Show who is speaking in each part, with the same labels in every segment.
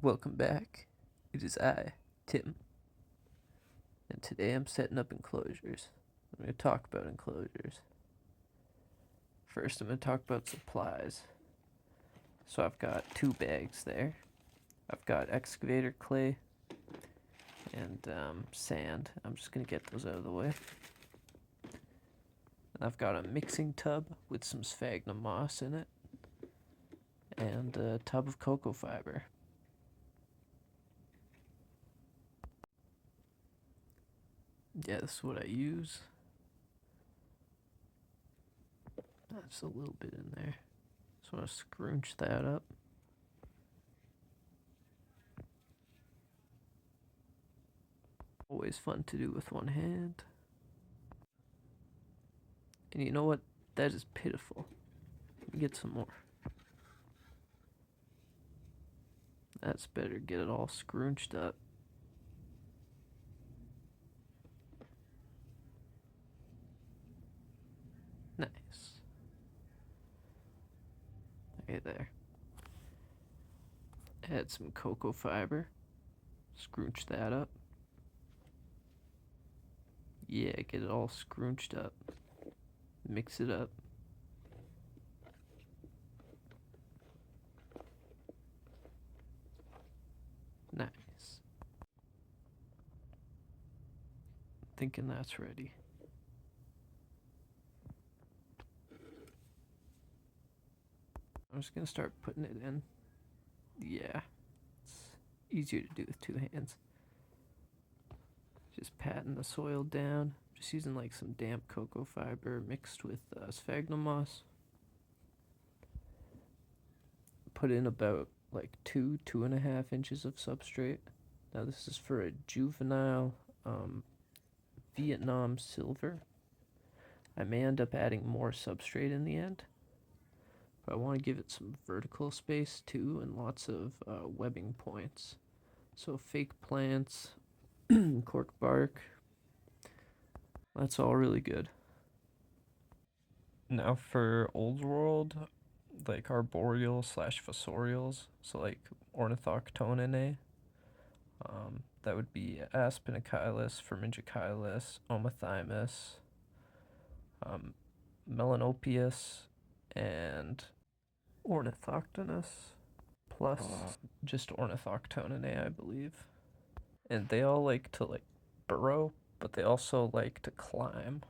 Speaker 1: Welcome back. It is I, Tim, and today I'm setting up enclosures. I'm going to talk about enclosures. First, I'm going to talk about supplies. So I've got 2 bags there. I've got excavator clay and sand. I'm just going to get those out of the way. And I've got a mixing tub with some sphagnum moss in it and a tub of cocoa fiber. Yeah, this is what I use. That's a little bit in there. Just want to scrunch that up. Always fun to do with one hand. And you know what? That is pitiful. Let me get some more. That's better. Get it all scrunched up. Nice. Okay, there. Add some cocoa fiber. Scrunch that up. Yeah, get it all scrunched up. Mix it up. Nice. Thinking that's ready. I'm just gonna start putting it in. Yeah, it's easier to do with 2 hands. Just patting the soil down. Just using like some damp cocoa fiber mixed with sphagnum moss. Put in about like 2.5 inches of substrate. Now this is for a juvenile Vietnam silver. I may end up adding more substrate in the end, but I want to give it some vertical space too and lots of webbing points. So fake plants, cork bark, that's all really good. Now for old world, like arboreal slash fossorials, so like Ornithoctoninae, that would be Sphagnum, Phormingochilus, Omothymus, Melanopius, and Ornithoctonus, plus just Ornithoctoninae, I believe. And they all like to like burrow, but they also like to climb.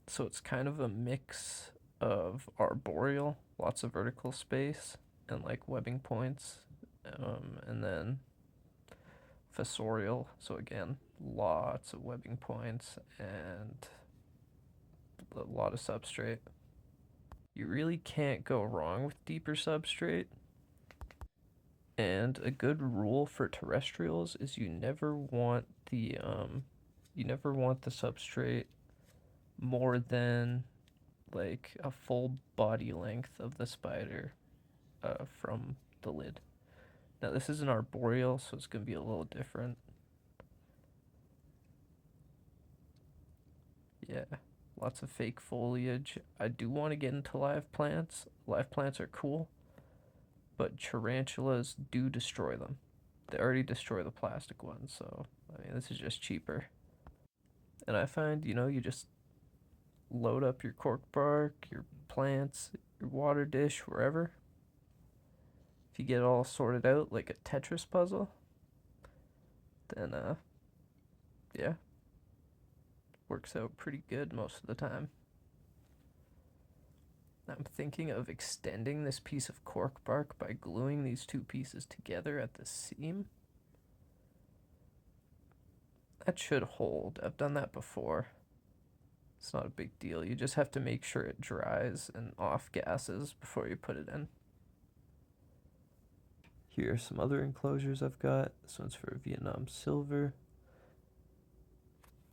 Speaker 1: So it's kind of a mix of arboreal, lots of vertical space, and like webbing points, and then fossorial. So again, lots of webbing points and a lot of substrate. You really can't go wrong with deeper substrate. And a good rule for terrestrials is you never want the substrate more than like a full body length of the spider from the lid. Now this is an arboreal, so it's gonna be a little different. Yeah, lots of fake foliage. I do want to get into live plants. Live plants are cool, but tarantulas do destroy them. They already destroy the plastic ones, so I mean this is just cheaper. And I find, you just load up your cork bark, your plants, your water dish, wherever. If you get it all sorted out like a Tetris puzzle, then yeah, works out pretty good most of the time. I'm thinking of extending this piece of cork bark by gluing these 2 pieces together at the seam. That should hold. I've done that before. It's not a big deal. You just have to make sure it dries and off gases before you put it in. Here are some other enclosures I've got. This one's for Vietnam silver.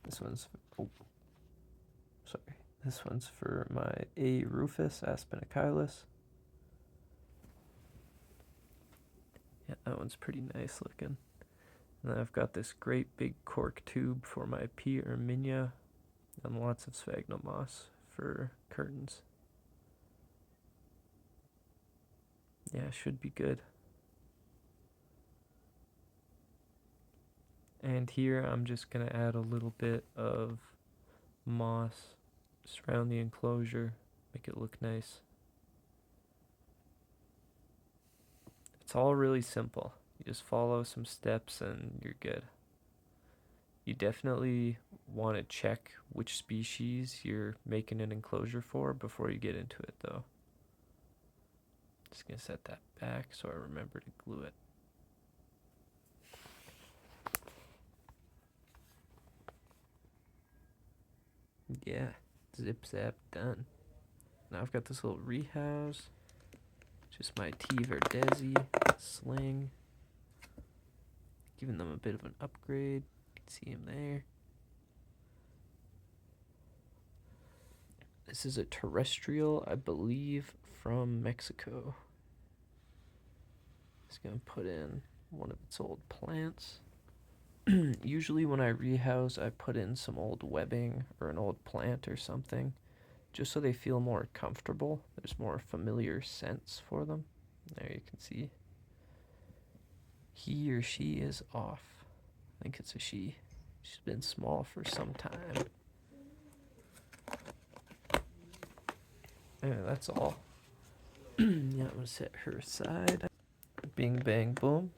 Speaker 1: This one's This one's for my A. rufus, Sphagnum. Yeah, that one's pretty nice looking. And then I've got this great big cork tube for my P. erminia and lots of sphagnum moss for curtains. Yeah, should be good. And here I'm just going to add a little bit of moss surround the enclosure, make it look nice. It's all really simple. You just follow some steps and you're good. You definitely want to check which species you're making an enclosure for before you get into it though. Just gonna set that back so I remember to glue it. Yeah, zip zap done. Now I've got this little rehouse. Just my T Verdezi sling. Giving them a bit of an upgrade. You can see him there. This is a terrestrial, I believe, from Mexico. Just gonna put in one of its old plants. Usually when I rehouse, I put in some old webbing or an old plant or something, just so they feel more comfortable. There's more familiar scents for them. There you can see. He or she is off. I think it's a she. She's been small for some time. Yeah, that's all. Yeah, I'm gonna set her aside. Bing, bang, boom.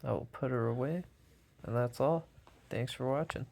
Speaker 1: I will put her away. And that's all. Thanks for watching.